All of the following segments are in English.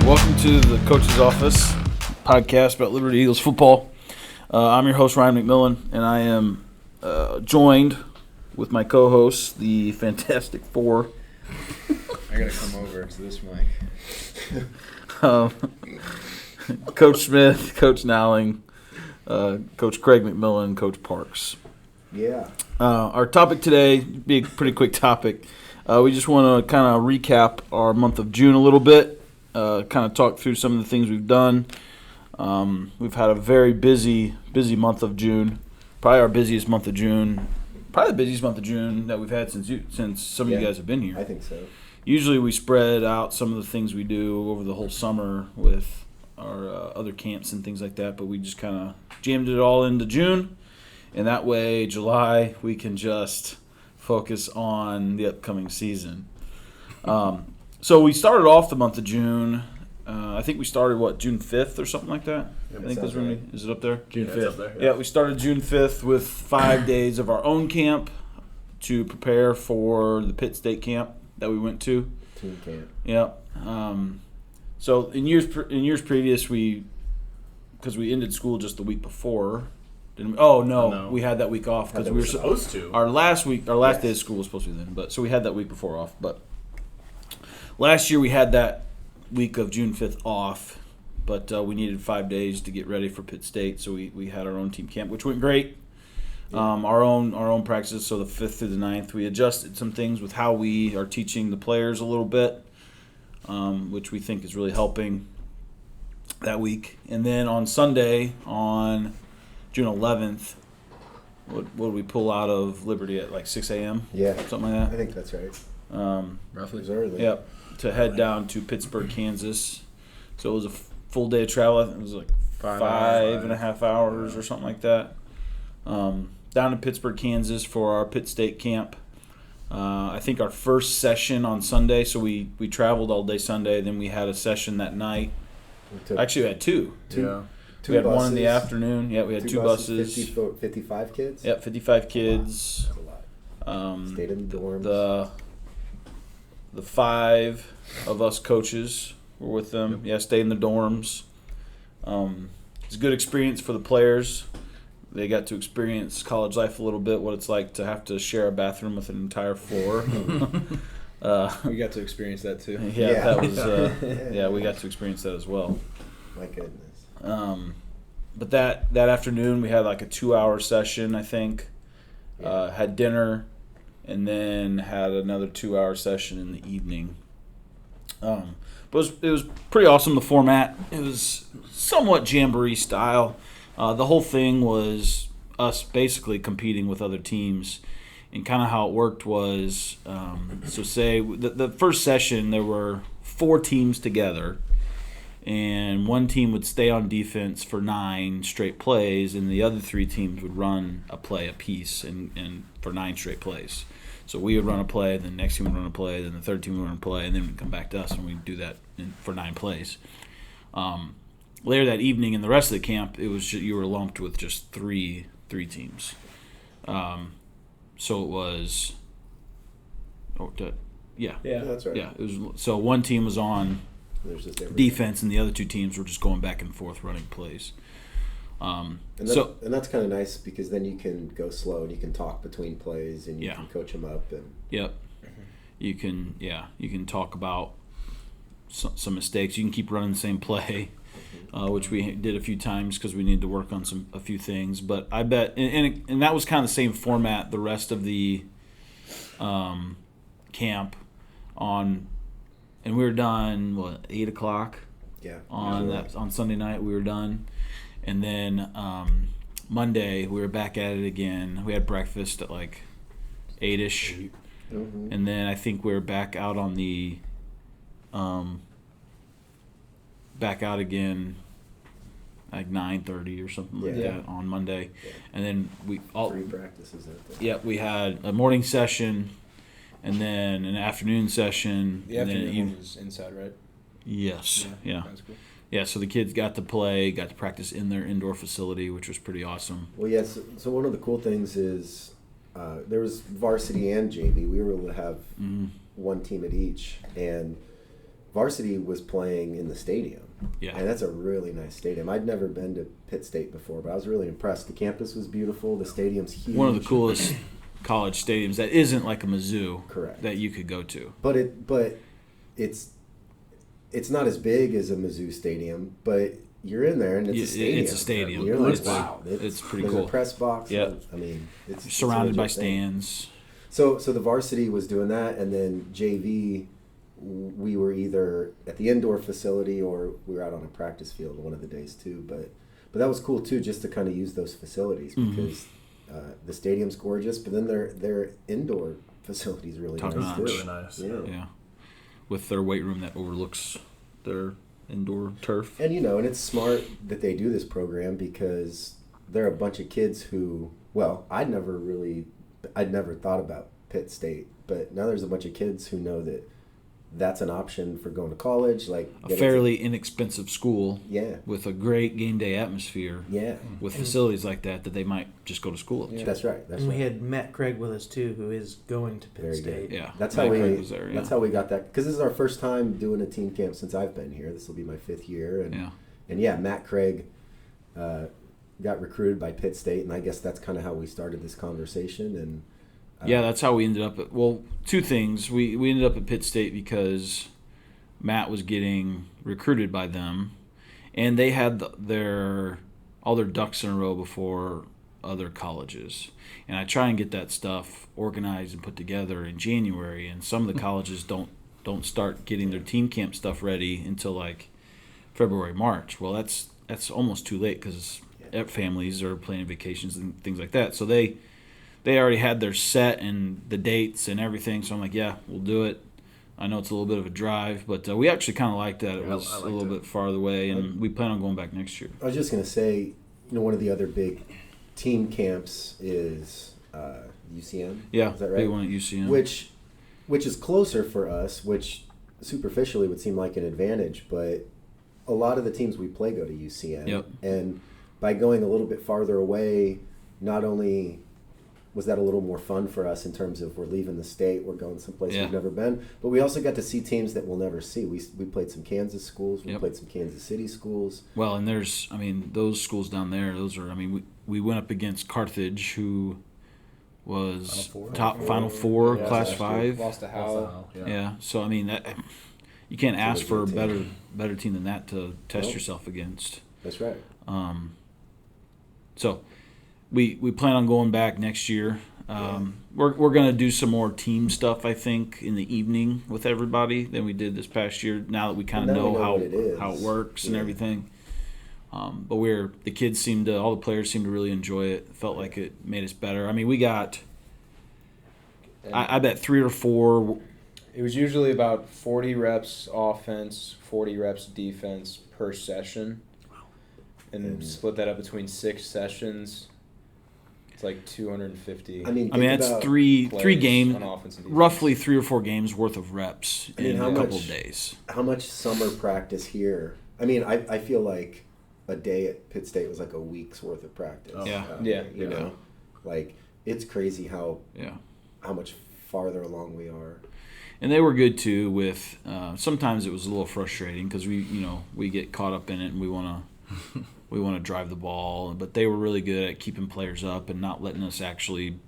Welcome to the Coach's Office podcast about Liberty Eagles football. I'm your host, Ryan McMillen, and I am joined with my co-hosts, the Fantastic Four. I gotta come over to this mic. Coach Smith, Coach Nowling, Coach Craig McMillan, Coach Parks. Yeah. Our topic today, be a pretty quick topic. We just want to kind of recap our month of June a little bit, kind of talk through some of the things we've done. We've had a very busy month of June, probably our busiest month of June, probably the busiest month of June that we've had since some of you guys have been here. I think so. Usually we spread out some of the things we do over the whole summer with our other camps and things like that, but we just kind of jammed it all into June, and that way July we can just focus on the upcoming season. So we started off the month of June. I think we started, June 5th or something like that? Yeah, I think that's when is it up there? June 5th. Up there, Yeah, we started June 5th with 5 days of our own camp to prepare for the Pitt State camp that we went to. Team camp. Yeah. So in years previous, because we ended school just the week before. Didn't we? Oh no, we had that week off because we were supposed to. Our last day of school was supposed to be then, but so we had that week before off. But last year we had that week of June 5th off, but we needed 5 days to get ready for Pitt State, so we had our own team camp, which went great. Our own practices, so the 5th through the 9th, we adjusted some things with how we are teaching the players a little bit, which we think is really helping that week. And then on Sunday, on June 11th, what did we pull out of Liberty at like 6 a.m.? Yeah. Something like that? I think that's right. Roughly. It was early. Yep. To head down to Pittsburgh, Kansas. So it was a full day of travel. It was like five and a half hours or something like that. Down to Pittsburgh, Kansas for our Pitt State camp. I think our first session on Sunday, so we traveled all day Sunday, then we had a session that night. Actually, we had two. We had one in the afternoon. Yeah, we had two buses. 55 kids? Yep, 55 kids. Wow, that's a lot. Stayed in the dorms. The 5 of us coaches were with them. Yep. Yeah, stayed in the dorms. It's a good experience for the players. They got to experience college life a little bit, what it's like to have to share a bathroom with an entire floor. We got to experience that too. That was. We got to experience that as well. My goodness. But that afternoon we had like a 2-hour session, I think. Had dinner, and then had another 2-hour session in the evening. But it was pretty awesome, the format. It was somewhat jamboree style. The whole thing was us basically competing with other teams. And kind of how it worked was, so say the first session there were 4 teams together. And one team would stay on defense for 9 straight plays, and the other 3 teams would run a play apiece and for 9 straight plays. So we would run a play, then the next team would run a play, then the third team would run a play, and then we'd come back to us and we'd do that for 9 plays. Later that evening, in the rest of the camp, it was you were lumped with just three teams. So it was. Yeah, that's right. Yeah, it was. So one team was on defense, and the other 2 teams were just going back and forth running plays. And that's kind of nice because then you can go slow and you can talk between plays and you can coach them up. And yep, you can talk about some mistakes. You can keep running the same play, which we did a few times because we needed to work on a few things. But I bet, and that was kind of the same format the rest of the camp on. And we were done 8 o'clock. Yeah. On Sunday night we were done, and then Monday we were back at it again. We had breakfast at like 8-ish, and then I think we were back out on the back out again like 9:30 or something like that on Monday, and then we all 3 practices. We had a morning session. And then an afternoon session. The afternoon one was inside, right? Yes. Yeah. That's cool. Yeah, so the kids got to practice in their indoor facility, which was pretty awesome. Well, yes. So one of the cool things is there was varsity and JV. We were able to have one team at each. And varsity was playing in the stadium. Yeah. And that's a really nice stadium. I'd never been to Pitt State before, but I was really impressed. The campus was beautiful. The stadium's huge. One of the coolest college stadiums that isn't like a Mizzou. Correct. That you could go to. But it's not as big as a Mizzou stadium, but you're in there and it's a stadium. It's a stadium. You're like, wow. It's pretty there's cool. a press box. Yeah. I mean, it's surrounded by thing. stands. So the varsity was doing that, and then JV, we were either at the indoor facility or we were out on a practice field one of the days too. But that was cool too, just to kind of use those facilities because the stadium's gorgeous, but then their indoor facility's really nice too. Really nice. Yeah. With their weight room that overlooks their indoor turf. And and it's smart that they do this program because there are a bunch of kids who, well, I'd never thought about Pitt State, but now there's a bunch of kids who know that that's an option for going to college, like a fairly inexpensive school. Yeah. With a great game day atmosphere. Yeah. With facilities like that they might just go to school. Yeah. That's right. And we had Matt Craig with us too, who is going to Pitt State. Yeah. That's how we got that, because this is our first time doing a team camp since I've been here. This will be my 5th year, and Matt Craig got recruited by Pitt State, and I guess that's kind of how we started this conversation. And that's how we ended up at, well, two things. We ended up at Pitt State because Matt was getting recruited by them, and they had all their ducks in a row before other colleges. And I try and get that stuff organized and put together in January, and some of the colleges don't start getting their team camp stuff ready until like February, March. Well, that's almost too late because families are planning vacations and things like that. So they already had their set and the dates and everything. So I'm like, yeah, we'll do it. I know it's a little bit of a drive, but we actually kind of liked that. It was a little bit farther away, and we plan on going back next year. I was just going to say, one of the other big team camps is UCM. Yeah, is that right? big one at UCM. Which is closer for us, which superficially would seem like an advantage, but a lot of the teams we play go to UCM. Yep. And by going a little bit farther away, not only was that a little more fun for us in terms of we're leaving the state, we're going someplace we've never been, but we also got to see teams that we'll never see. We played some Kansas schools, we played some Kansas City schools. Well, and those schools down there, we went up against Carthage, who was Final Four, Class 5. Lost to Howell. Yeah, so you can't ask for a better team than that to test yourself against. That's right. So we plan on going back next year. We're going to do some more team stuff, I think, in the evening with everybody than we did this past year. Now that we kind of know how it works and everything. But the kids all the players seemed to really enjoy it. It felt like it made us better. We got, I bet 3 or 4. It was usually about 40 reps offense, 40 reps defense per session. And split that up between 6 sessions. It's like 250. That's three games, roughly 3 or 4 games worth of reps in a couple of days. How much summer practice here? I feel like a day at Pitt State was like a week's worth of practice. You know, like it's crazy how much farther along we are. And they were good too. With sometimes it was a little frustrating because we get caught up in it and we want to drive the ball, but they were really good at keeping players up and not letting us actually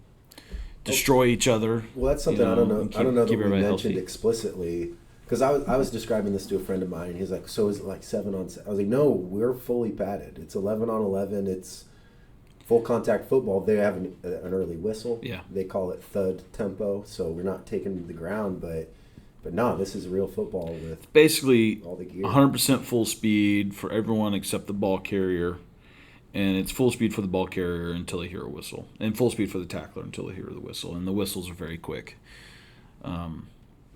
destroy each other. Well, that's something I don't know that we mentioned healthy. Explicitly, because I was describing this to a friend of mine, and he's like, "So is it like 7-on-7?" I was like, "No, we're fully padded. It's 11-on-11. It's full contact football. They have an early whistle. Yeah, they call it thud tempo, so we're not taking the ground, but no, this is real football with basically all the gear. 100% full speed for everyone except the ball carrier, and it's full speed for the ball carrier until they hear a whistle, and full speed for the tackler until they hear the whistle, and the whistles are very quick.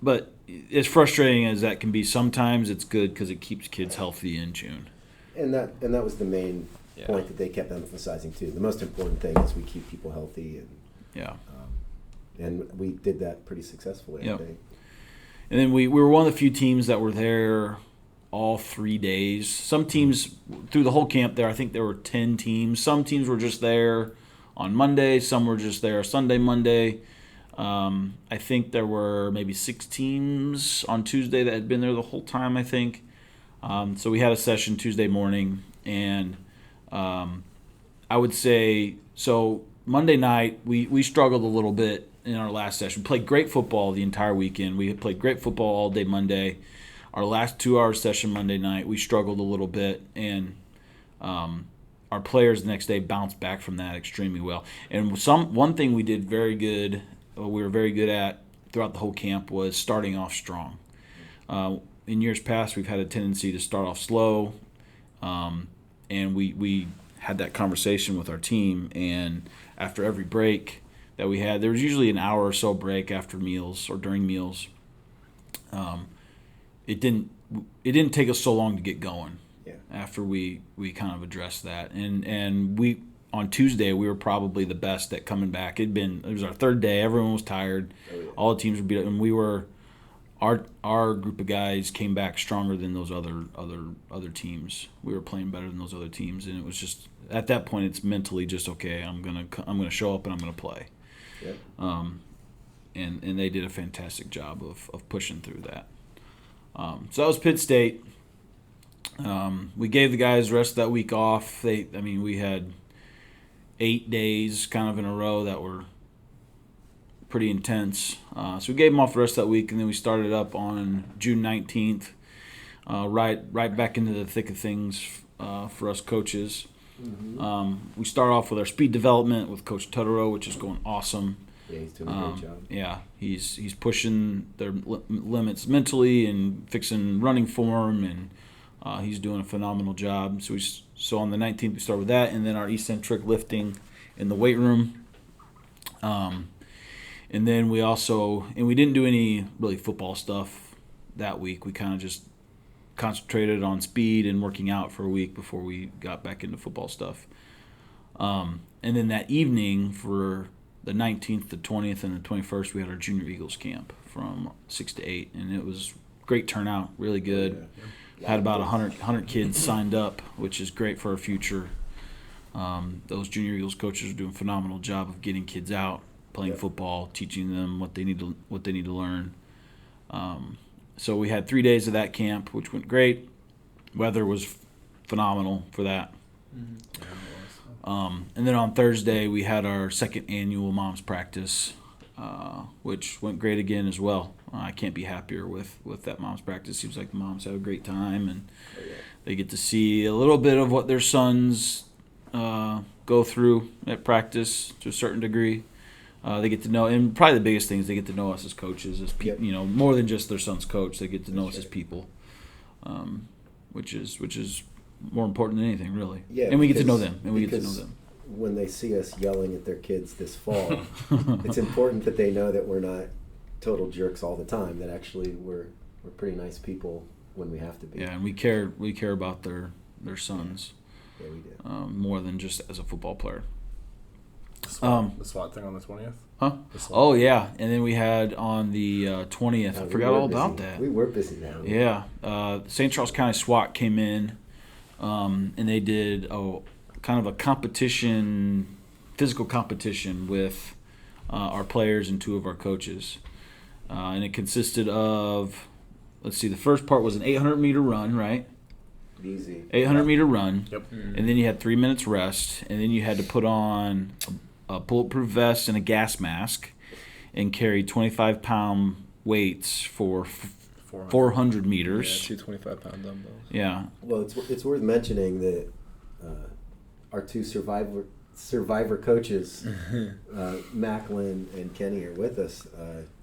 But as frustrating as that can be, sometimes it's good because it keeps kids healthy in June. And that was the main point that they kept emphasizing too. The most important thing is we keep people healthy, and we did that pretty successfully. I think. And then we were one of the few teams that were there all 3 days. Some teams, through the whole camp there, I think there were 10 teams. Some teams were just there on Monday. Some were just there Sunday, Monday. I think there were maybe 6 teams on Tuesday that had been there the whole time, I think. So we had a session Tuesday morning, and I would say, so Monday night we struggled a little bit in our last session. We played great football the entire weekend. We had played great football all day Monday. Our last 2-hour session Monday night, we struggled a little bit, and our players the next day bounced back from that extremely well. And one thing we did very good, we were very good at throughout the whole camp, was starting off strong. In years past, we've had a tendency to start off slow, and we had that conversation with our team, and after every break that we had, there was usually an hour or so break after meals or during meals. It didn't take us so long to get going. Yeah. After we kind of addressed that, and we on Tuesday we were probably the best at coming back. It was our third day. Everyone was tired. Oh, yeah. All the teams were beat up, and we were our group of guys came back stronger than those other teams. We were playing better than those other teams, and it was just at that point it's mentally just okay. I'm gonna show up and I'm gonna play. Yep. And they did a fantastic job of pushing through that. So that was Pitt State. We gave the guys the rest of that week off. We had 8 days kind of in a row that were pretty intense. So we gave them off the rest of that week, and then we started up on June 19th, right back into the thick of things for us coaches. Mm-hmm. We start off with our speed development with Coach Totoro, which is going awesome. Yeah, he's doing a great job. Yeah, he's pushing their limits mentally and fixing running form, and he's doing a phenomenal job. So on the 19th we start with that, and then our eccentric lifting in the weight room. And then we didn't do any really football stuff that week. We kind of just concentrated on speed and working out for a week before we got back into football stuff. And then that evening for the 19th, the 20th, and the 21st, we had our Junior Eagles camp from 6 to 8, and it was great turnout, really good. Yeah. Had about 100 kids signed up, which is great for our future. Those Junior Eagles coaches are doing a phenomenal job of getting kids out, playing football, teaching them what they need to learn. So we had 3 days of that camp, which went great. Weather was phenomenal for that. Mm-hmm. And then on Thursday, we had our second annual moms practice, which went great again as well. I can't be happier with that moms practice. Seems like the moms have a great time, and they get to see a little bit of what their sons go through at practice to a certain degree. They get to know, and probably the biggest thing is they get to know us as coaches, as people, more than just their son's coach. They get to know us as people, which is more important than anything, really. Yeah, and we get to know them, and we get to know them. When they see us yelling at their kids this fall, it's important that they know that we're not total jerks all the time. That actually we're pretty nice people when we have to be. Yeah, and we care about their sons. Yeah, we do. More than just as a football player. The SWAT thing on the 20th? Huh? Oh, yeah. And then we had on the 20th. I forgot all about that. We were busy now. Yeah. St. Charles County SWAT came in, and they did kind of a physical competition with our players and 2 of our coaches. And it consisted of, the first part was an 800-meter run, right? Easy. 800-meter run. Yep. And then you had 3 minutes rest, and then you had to put on a bulletproof vest and a gas mask and carry 25-pound weights for 400 meters. Yeah, 2 25-pound dumbbells. Yeah. Well, it's worth mentioning that our 2 survivor coaches, McMillen and Kenny, are with us.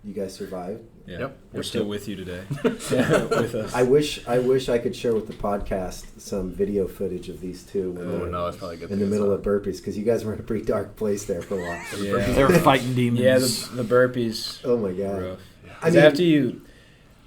You guys survived. Yeah. Yep. We're still with you today. With us. I wish I could share with the podcast some video footage of these 2 when they were it's probably good. in the middle of burpees, because you guys were in a pretty dark place there for a while. Yeah. They were fighting demons. Yeah, the burpees. Oh my god. Rough. I mean, After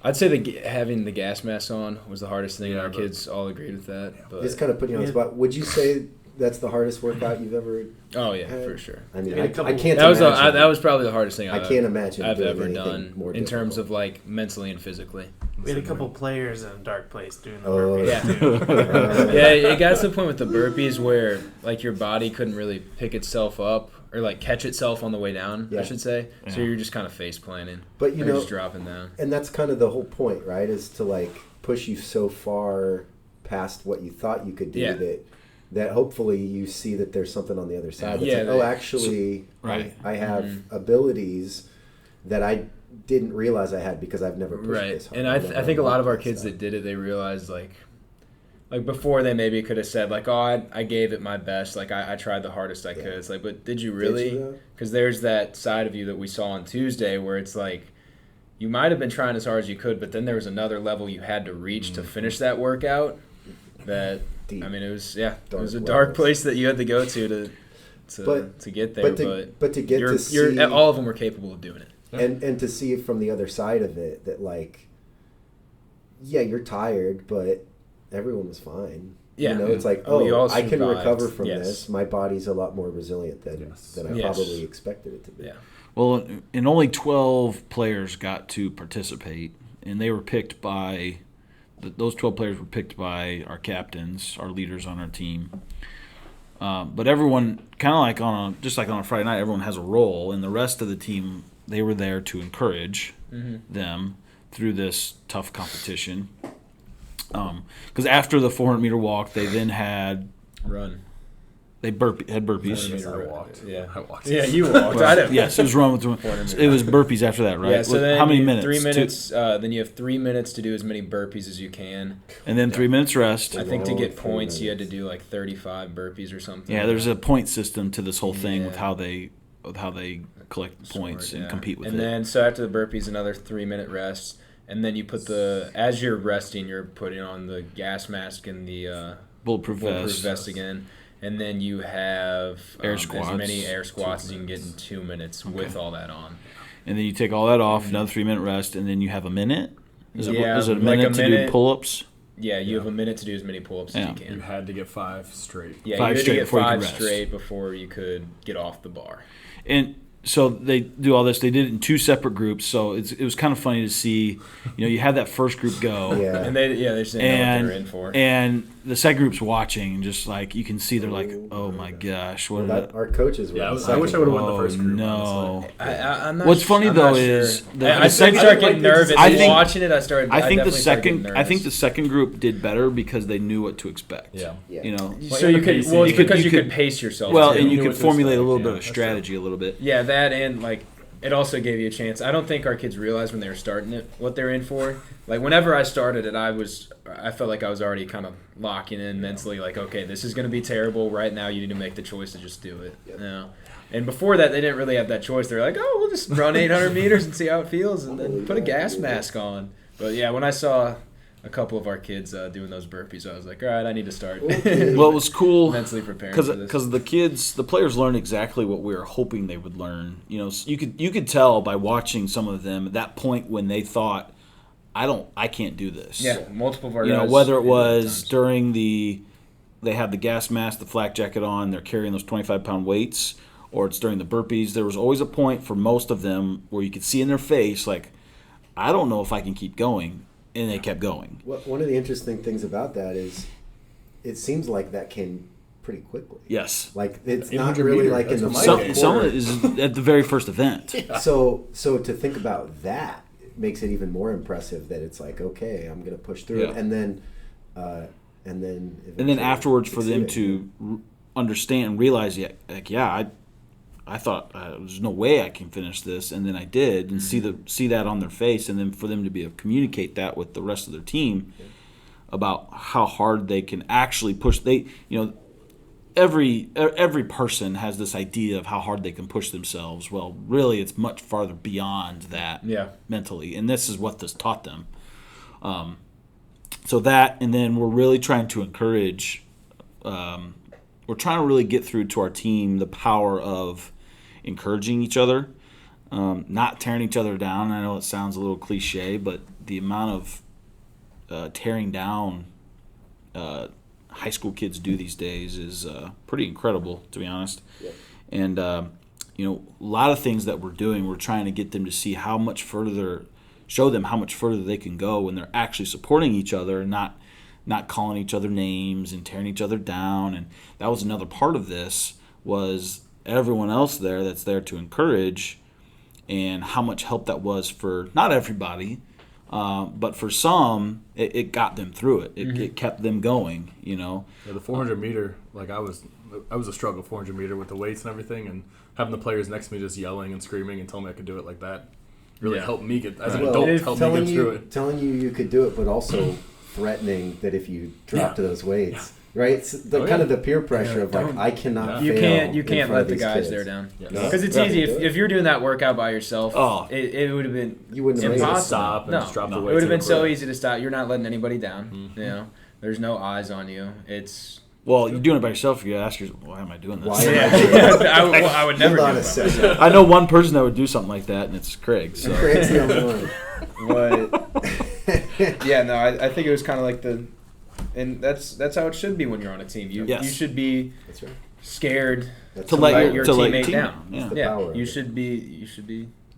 I'd say having the gas mask on was the hardest thing, and our kids all agreed with that. But it's kind of putting you on the spot. Would you say that's the hardest workout you've ever? oh yeah, had? for sure. I mean, Yeah, I can't. That was imagine. that was probably the hardest thing I can't imagine I've doing ever anything done more in terms difficult. of like mentally and physically. We had a couple players in a dark place doing the Oh, burpees Yeah. too. Yeah, it got to the point with the burpees where like your body couldn't really pick itself up or like catch itself on the way down, Yeah. I should say. Yeah. So you're just kind of face planting. But you You're know, just dropping down. and that's kind of the whole point, right? Is to like push you so far past what you thought you could do Yeah. that hopefully you see that there's something on the other side. That's Yeah, like, actually, right. I have Mm-hmm. abilities that I didn't realize I had because I've never pushed Right. this hard. And I've never I think a lot of our unlocked kids stuff. that did it, they realized like before they maybe could have said like, oh, I gave it my best. Like I tried the hardest I could. It's like, but did you really? though? Because there's that side of you that we saw on Tuesday where it's like, you might have been trying as hard as you could, but then there was another level you had to reach to finish that workout. That Deep. I mean, it was it Dark was a dark levels. place that you had to go to But- get there. But to get you're, to see all of them were capable of doing it. and to see it from the other side of it, that like, yeah, you're tired, but everyone was fine. Yeah. You know, it's like, Oh, you all I can survived. recover from Yes. this. My body's a lot more resilient than Yes. I Yes. probably expected it to be. Yeah. Well, and only 12 players got to participate, and they were picked by those 12 players were picked by our captains, our leaders on our team. But everyone, kind of like on a Friday night, everyone has a role, and the rest of the team, they were there to encourage them through this tough competition. Because after the 400-meter walk, they then had Run. had burpees. Yes, I walked. Yeah. I walked. Yeah, you walked. I didn't. Yes, it was run with. It was burpees after that, right? Yeah, so then How many you- minutes? 3 Two- minutes. Then you have 3 minutes to do as many burpees as you can. and then 3 minutes rest. I think to Long get 3 points, you had to minutes. do like 35 burpees or something. Yeah, there's a point system to this whole thing with Yeah. how they collect points and compete with and it. then so after the burpees, another 3-minute rest, and then you put as you're resting, you're putting on the gas mask and the Bulletproof bulletproof vest. vest again. And then you have Air as squats. many air squats as you can get in 2 minutes with all that on. And then you take all that off, another 3-minute rest, and then you have a minute. Is it Yeah, a like minute a to minute. do pull-ups? Yeah, you have a minute to do as many pull-ups Yeah. as you You can. had to get 5 straight. Yeah, 5 you had straight to get before you could 5 rest. straight before you could get off the bar. And so they do all this. They did it in 2 separate groups. So it was kind of funny to see. You had that first group go. Yeah. And they just didn't know what they were in for. And the second group's watching, and just like you can see, they're like, "Oh my gosh, what?" Well, our coaches were. Yeah, in the I wish I second would have won the Oh first group. no! honestly. I'm not What's su- funny I'm though not is sure. the I second. started getting nervous. I think- Watching it, I started. I think the definitely started getting second. I think the nervous. second group did better because they knew what to expect. Yeah. Yeah. You know. So you could. Well, it's You could- because you you could could- pace yourself. Well, too. and you knew could what to formulate a expect, little yeah, bit of that's true. strategy, a little bit. Yeah, that and like it also gave you a chance. I don't think our kids realized when they were starting it what they're in for. Like whenever I started it, I felt like I was already kind of locking in mentally. Like, okay, this is going to be terrible. Right now, you need to make the choice to just do it. Yep. You know? And before that, they didn't really have that choice. They're like, oh, we'll just run 800 meters and see how it feels, and then put a gas mask on. But yeah, when I saw a couple of our kids doing those burpees, I was like, all right, I need to start Well, it was cool mentally preparing for this. because the players learned exactly what we were hoping they would learn. So you could tell by watching some of them at that point when they thought, I can't do this. Yeah, multiple of our guys Whether it did was times. during they have the gas mask, the flak jacket on, they're carrying those 25-pound weights, or it's during the burpees. There was always a point for most of them where you could see in their face, like, I don't know if I can keep going, and they kept going. One of the interesting things about that is, it seems like that came pretty quickly. Yes. Like it's not 800 really meters, like in that's the what my Some, game. some of it is at the very first event. So to think about that makes it even more impressive that it's like, okay, I'm gonna push through it, Yeah. and then And then eventually afterwards for them succeed. to understand and realize, I thought there's no way I can finish this, and then I did, and see that on their face, and then for them to be able to communicate that with the rest of their team about how hard they can actually push. Every person has this idea of how hard they can push themselves. Well, really, it's much farther beyond that mentally, and this is what this taught them. So that, and then we're really trying to encourage. We're trying to really get through to our team the power of encouraging each other, not tearing each other down. I know it sounds a little cliche, but the amount of tearing down high school kids do these days is pretty incredible, to be honest. Yep. And a lot of things that we're doing, we're trying to get them to see how much further, show them how much further they can go when they're actually supporting each other and not calling each other names and tearing each other down. And that was another part of this, was everyone else that's there to encourage, and how much help that was for not everybody, but for some, it got them through it. It kept them going, you know. Yeah, the 400 meter, like I was a struggle 400 meter with the weights and everything, and having the players next to me just yelling and screaming and telling me I could do it like that really helped me get, as an adult, helped me get through it. Telling you could do it, but also threatening that if you drop to those weights. Right, it's kind of the peer pressure of like I cannot. Fail you can't let the guys there down because it's easy if you're doing that workout by yourself. It would have been impossible. Stop and just drop the weights. It would have been so easy to stop. You're not letting anybody down. You know, there's no eyes on you. Well, you're doing it by yourself. You ask yourself, why am I doing this? I would never do that. I know one person that would do something like that, and it's Craig. So. Craig's the only one. But yeah, no, I think it was kind of like and that's how it should be when you're on a team. You should be scared to let your teammate down. Yeah, you should be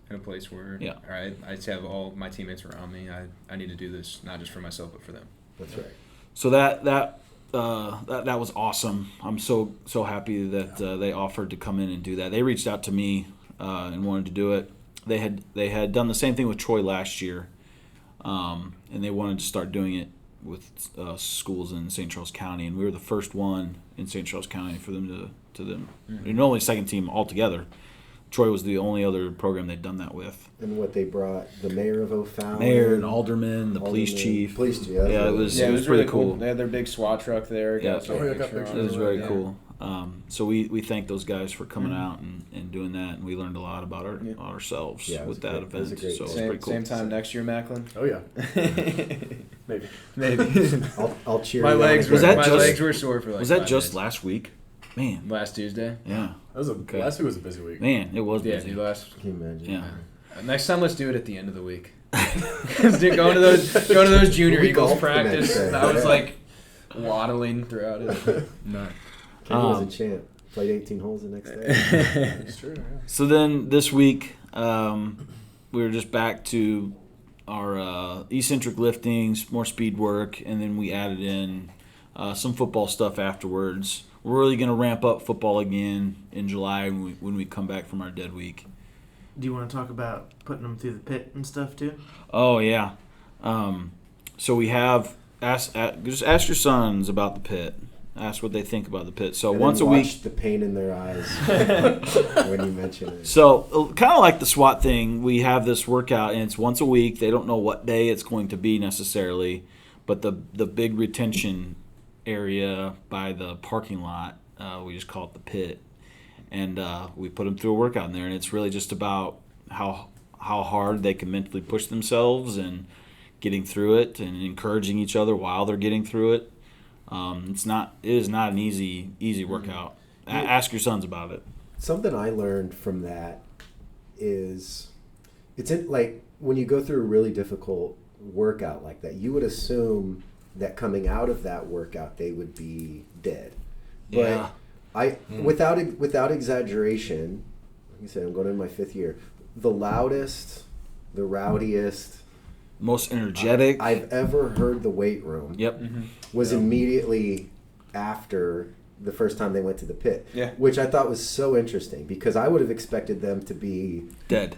in a place where all right, I just have all my teammates around me. I need to do this not just for myself but for them. That's right. So that was awesome. I'm so happy that they offered to come in and do that. They reached out to me and wanted to do it. They had done the same thing with Troy last year, and they wanted to start doing it with schools in St. Charles County, and we were the first one in St. Charles County for them to them. And only second team altogether. Troy was the only other program they'd done that with. And what they brought, the mayor of O'Fallon, mayor and alderman, the police chief. Yeah, it was really pretty cool. They had their big SWAT truck there. Yeah, it was very cool. So we thank those guys for coming out and doing that, and we learned a lot about ourselves with that event. So it was pretty cool. Same time next year, Macklin. Oh yeah, maybe. I'll cheer. My legs were sore for like. Was that 5 just days. last week? Man, Last Tuesday. Yeah, last week was a busy week. Man, it was busy. Can you imagine? Yeah. Next time, let's do it at the end of the week. Going to those junior Eagles practice, I was like waddling throughout it. No. Kenny was a champ. Played 18 holes the next day. That's true. Yeah. So then this week, we were just back to our eccentric liftings, more speed work, and then we added in some football stuff afterwards. We're really going to ramp up football again in July when we come back from our dead week. Do you want to talk about putting them through the pit and stuff too? Oh, yeah. So we have just ask your sons about the pit. Ask what they think about the pit. So and once a week, the pain in their eyes when you mention it. So kind of like the SWAT thing, we have this workout and it's once a week. They don't know what day it's going to be necessarily, but the big retention area by the parking lot, we just call it the pit, and we put them through a workout in there, and it's really just about how hard they can mentally push themselves and getting through it and encouraging each other while they're getting through it. It is not an easy workout. Ask your sons about it. Something I learned from that is like when you go through a really difficult workout like that, you would assume that coming out of that workout they would be dead. But without exaggeration, like I said, I'm going in my 5th year. The loudest, the rowdiest, most energetic I've ever heard the weight room. Yep. Was immediately after the first time they went to the pit. Yeah. Which I thought was so interesting because I would have expected them to be dead,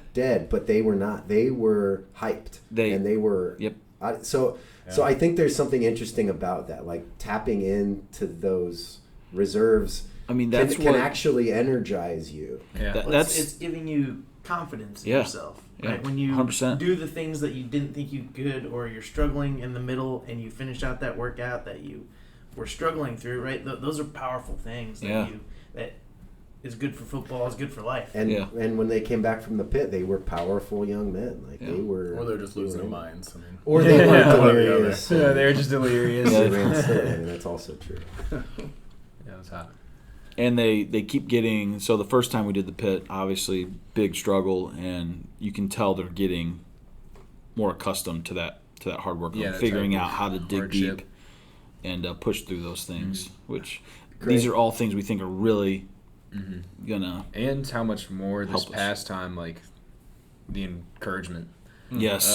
but they were not. They were hyped. They were. Yep. So I think there's something interesting about that, like tapping into those reserves. I mean, can actually energize you. Yeah. It's giving you confidence in yourself. Yeah. Right? When you 100%. do the things that you didn't think you could, or you're struggling in the middle, and you finish out that workout that you were struggling through, right? Those are powerful things that is good for football, is good for life. And when they came back from the pit, they were powerful young men. Like they were, or they're just losing their minds. I mean, or they were delirious. Yeah, they were just delirious. And that's also true. Yeah, that's hot. And they keep getting, so the first time we did the pit, obviously big struggle, and you can tell they're getting more accustomed to that hard work, figuring out how to dig deep and push through those things, which these are all things we think are really gonna. And how much more this past time, like the encouragement. Yes.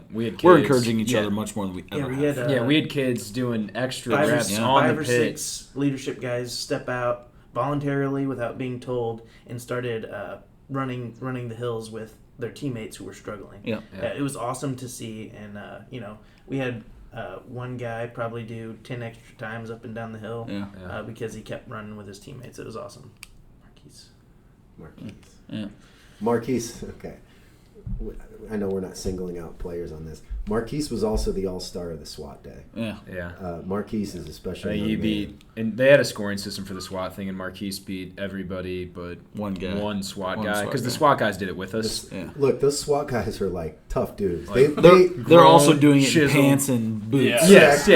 We had kids. We're encouraging each other much more than we ever have. We had kids doing extra reps on the pit. 5 or 6 leadership guys step out voluntarily without being told and started running the hills with their teammates who were struggling. Yeah. It was awesome to see, and we had one guy probably do 10 extra times up and down the hill because he kept running with his teammates. It was awesome. Marquise. Yeah. Marquise, okay. I know we're not singling out players on this. Marquise was also the all-star of the SWAT day. Yeah. Marquise is especially. He beat, and they had a scoring system for the SWAT thing, and Marquise beat everybody but one SWAT guy because the SWAT guys did it with us. Look, those SWAT guys are like tough dudes. Like, they're also doing it in chiseled pants and boots. Yes.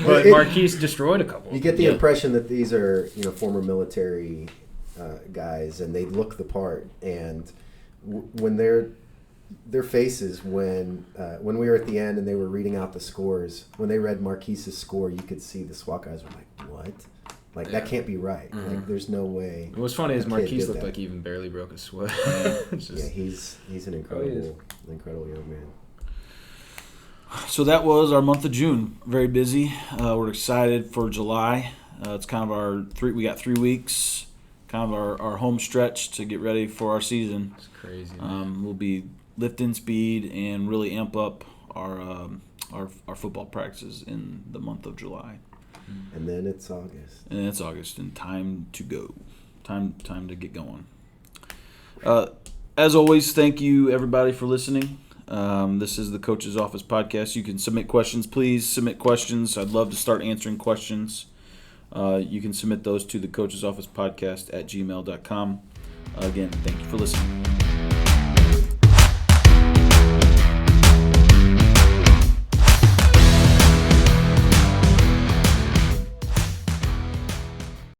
But Marquise destroyed a couple. You get the impression that these are former military guys, and they look the part. And when their faces when we were at the end and they were reading out the scores, when they read Marquise's score, you could see the SWAT guys were like, "What? Like that can't be right. Like there's no way." What's funny is Marquise looked like he even barely broke a sweat. He's an incredible young man. So that was our month of June. Very busy. We're excited for July. It's kind of we got 3 weeks, kind of our home stretch to get ready for our season. It's crazy. We'll be lifting speed and really amp up our football practices in the month of July. And then it's August. And time to go. Time to get going. As always, thank you everybody for listening. This is the Coach's Office podcast. You can submit questions. Please submit questions. I'd love to start answering questions. You can submit those to the Coach's Office podcast at gmail.com. Again, thank you for listening.